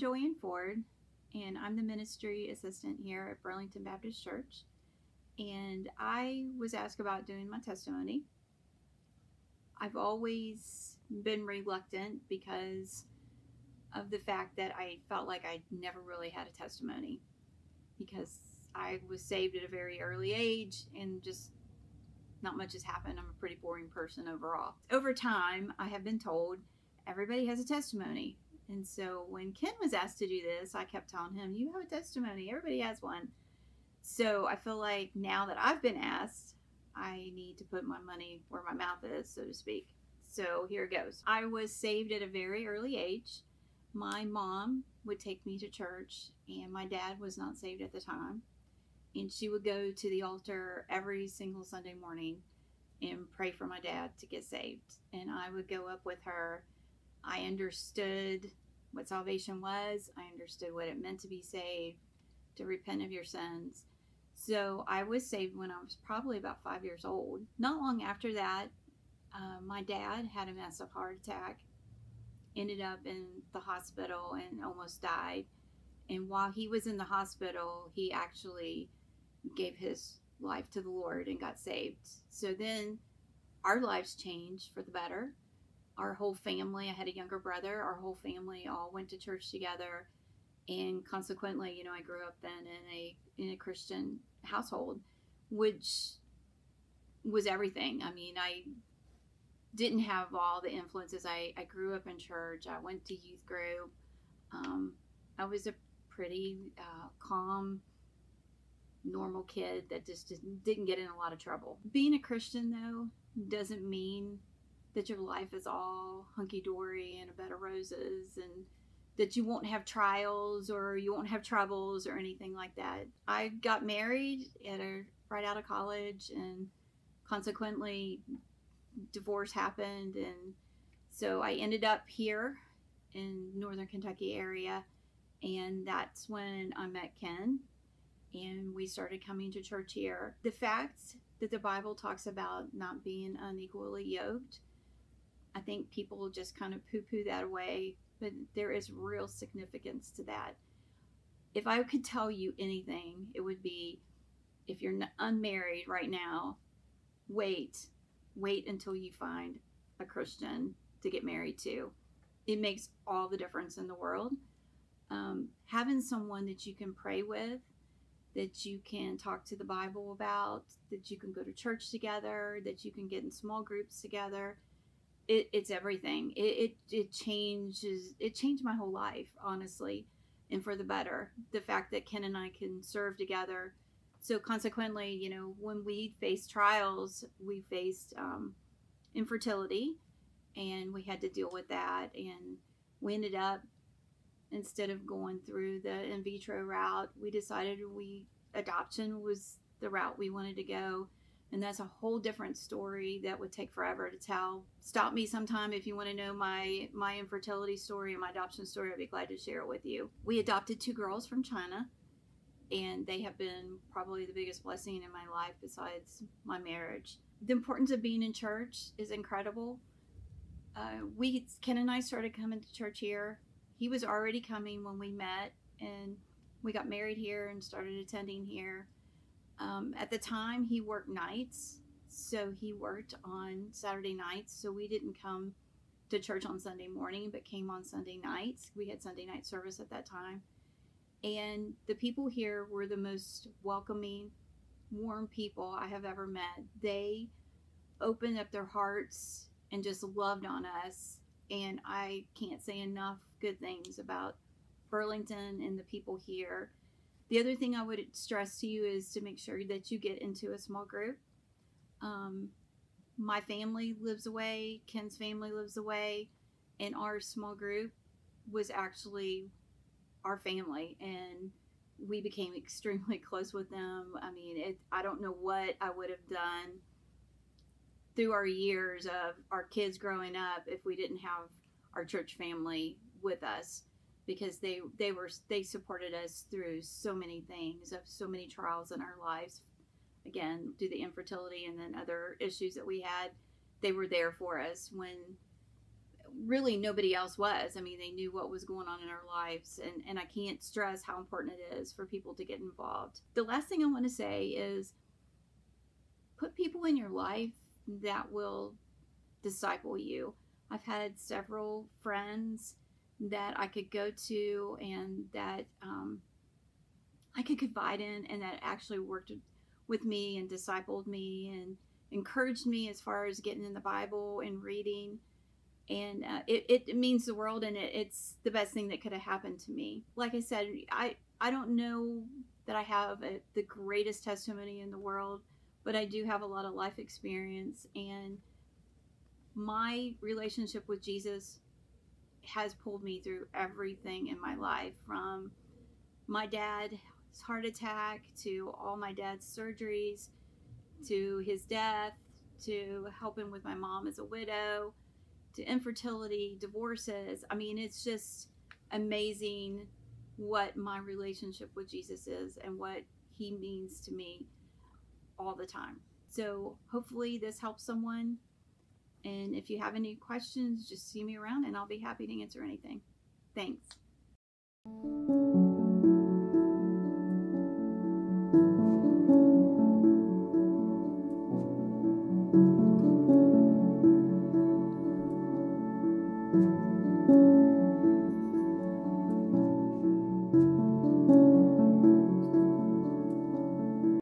Joanne Ford, and I'm the ministry assistant here at Burlington Baptist Church. And I was asked about doing my testimony. I've always been reluctant because of the fact that I felt like I never really had a testimony, because I was saved at a very early age and just not much has happened. I'm a pretty boring person overall. Over time, I have been told everybody has a testimony. And so when Ken was asked to do this, I kept telling him, you have a testimony. Everybody has one. So I feel like now that I've been asked, I need to put my money where my mouth is, so to speak. So here it goes. I was saved at a very early age. My mom would take me to church, and my dad was not saved at the time. And she would go to the altar every single Sunday morning and pray for my dad to get saved. And I would go up with her. I understood what salvation was. I understood what it meant to be saved, to repent of your sins. So I was saved when I was probably about 5 years old. Not long after that, my dad had a massive heart attack, ended up in the hospital and almost died. And while he was in the hospital, he actually gave his life to the Lord and got saved. So then our lives changed for the better. Our whole family, I had a younger brother, our whole family all went to church together. And consequently, I grew up then in a Christian household, which was everything. I mean, I didn't have all the influences. I grew up in church. I went to youth group. I was a pretty calm, normal kid that just didn't get in a lot of trouble. Being a Christian, though, doesn't mean that your life is all hunky-dory and a bed of roses, and that you won't have trials or you won't have troubles or anything like that. I got married right out of college, and consequently divorce happened, and so I ended up here in Northern Kentucky area, and that's when I met Ken, and we started coming to church here. The fact that the Bible talks about not being unequally yoked, I think people just kind of poo-poo that away, but there is real significance to that. If I could tell you anything, it would be, if you're unmarried right now, wait until you find a Christian to get married to. It makes all the difference in the world. Having someone that you can pray with, that you can talk to the Bible about, that you can go to church together, that you can get in small groups together, it's everything. It changed my whole life, honestly, and for the better. The fact that Ken and I can serve together. So consequently, when we faced trials, we faced infertility, and we had to deal with that. And we ended up, instead of going through the in vitro route, we decided adoption was the route we wanted to go. And that's a whole different story that would take forever to tell. Stop me sometime if you want to know my infertility story or my adoption story. I'd be glad to share it with you. We adopted 2 girls from China, and they have been probably the biggest blessing in my life besides my marriage. The importance of being in church is incredible. Ken and I started coming to church here. He was already coming when we met, and we got married here and started attending here. At the time, he worked nights, so he worked on Saturday nights, so we didn't come to church on Sunday morning, but came on Sunday nights. We had Sunday night service at that time. And the people here were the most welcoming, warm people I have ever met. They opened up their hearts and just loved on us. And I can't say enough good things about Burlington and the people here. The other thing I would stress to you is to make sure that you get into a small group. My family lives away, Ken's family lives away, and our small group was actually our family, and we became extremely close with them. I mean, I don't know what I would have done through our years of our kids growing up if we didn't have our church family with us, because they supported us through so many things, of so many trials in our lives. Again, due to the infertility and then other issues that we had, they were there for us really nobody else was. I mean, they knew what was going on in our lives, and I can't stress how important it is for people to get involved. The last thing I want to say is put people in your life that will disciple you. I've had several friends that I could go to and that I could confide in, and that actually worked with me and discipled me and encouraged me as far as getting in the Bible and reading. And it means the world, and it's the best thing that could have happened to me. Like I said, I don't know that I have the greatest testimony in the world, but I do have a lot of life experience, and my relationship with Jesus has pulled me through everything in my life, from my dad's heart attack to all my dad's surgeries to his death to helping with my mom as a widow to infertility, divorces. I mean, it's just amazing what my relationship with Jesus is and what he means to me all the time. So hopefully this helps someone. And if you have any questions, just see me around and I'll be happy to answer anything. Thanks.